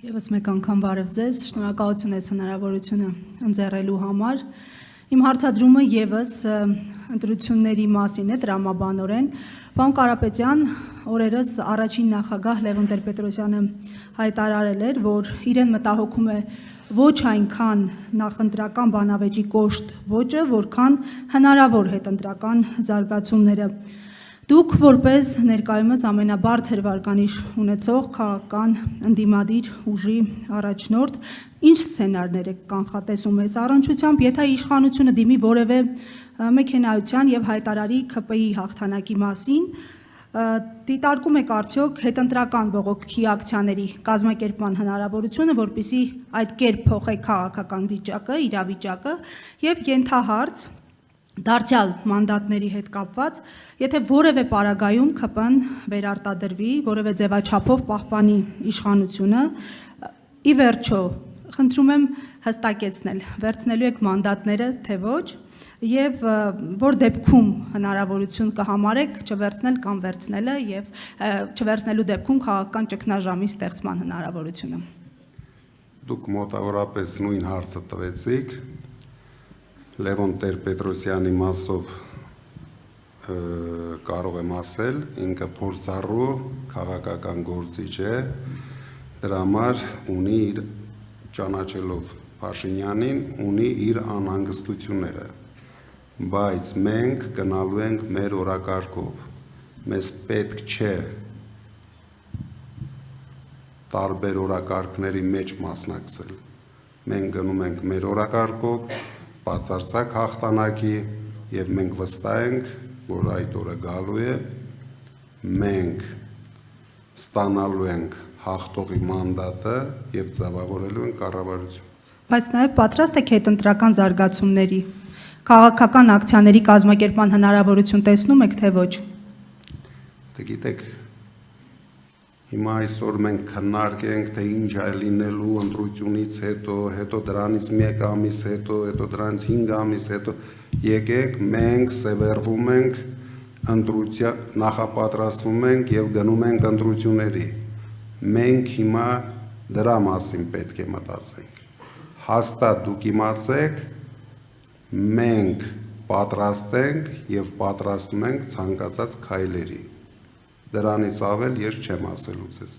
Եվս մեկ անգամ բարև ձեզ, շնորհակալություն ես հնարավորությունը ընձեռելու համար։ Իմ հարցադրումը եւս ընտրությունների մասին է տրամաբանորեն։ Պարոն Կարապետյան, օրերս առաջին նախագահ Լևոն Տեր-Պետրոսյանը հայտարարել էր, որ իրեն մտահոգում է ոչ այնքան նախընտրական բանավեճի կոշտ ոճը, որքան հնարավոր հետընտրական զարգացումները։ Դուք որպես ներկայումս ամենաբարձր վարկանիշ ունեցող քաղաքական ընդդիմադիր ուժի առաջնորդ, ինչ սցենարներ եք կանխատեսում այս առնչությամբ, եթե իշխանությունը դիմի որևէ մեքենայության եւ հայտարարի ՔՊԻ հաղթանակի մասին, դիտարկում եք արդյոք հետընտրական բողոքի ակցիաների կազմակերպման հնարավորությունը, որպեսզի այդ կերպ փոխեք քաղաքական վիճակը, իրավիճակը եւ ենթահարց դարձյալ մանդատների հետ կապված, եթե որևէ պարագայում ՔՊ-ն վերարտադրվի, որևէ ձևաչափով պահպանի իշխանությունը, ի վերջո, խնդրում եմ հստակեցնել, վերցնելու եք մանդատները, թե ոչ, եւ որ դեպքում հնարավորություն կհամարեք չվերցնել կամ վերցնելը եւ չվերցնելու դեպքում քաղաքական ճգնաժամի ստեղծման հնարավորությունը։ Դուք մոտավորապես նույն հարցը տվեցիք, Լևոն Տեր-Պետրոսյանի մասով կարող եմ ասել, ինքը փորձառու քաղաքական գործիչ է, դրա համար ունի իր ճանաչելով Փաշինյանին, ունի իր անհանգստությունները, բայց մենք գնալու ենք մեր օրակարգով, մեզ պետք չէ տարբեր օրակարգների մեջ մասնակցել, մենք գնում ենք մեր օրակարգով, բացարձակ հաղթանակի եւ մենք վստահ ենք, որ այդ օրը գալու է, մենք ստանալու ենք հաղթողի մանդատը եւ ձևավորելու ենք կառավարություն։ Բայց նաեւ պատրաստ եք հետընտրական զարգացումների, քաղաքական ակցիաների կազմակերպման հնարավորություն տեսնում եք, թե ոչ։ Դե գիտեք, հիմա այսօր մենք քննարկենք, թե ինչ է լինելու ընտրությունից հետո դրանից 1 ամիս հետո դրանից 5 ամիս հետո, եկեք մենք սևեռվում ենք ընտրության, նախապատրաստվում ենք եւ գնում ենք ընտրությունների։ Մենք հիմա դրա մասին պետք է մտածենք։ Հաստատ դուք իմացեք, մենք պատրաստ ենք եւ պատրաստում ենք ցանկացած քայլերի։ Դրանից ավել ես չեմ ասելու ձեզ։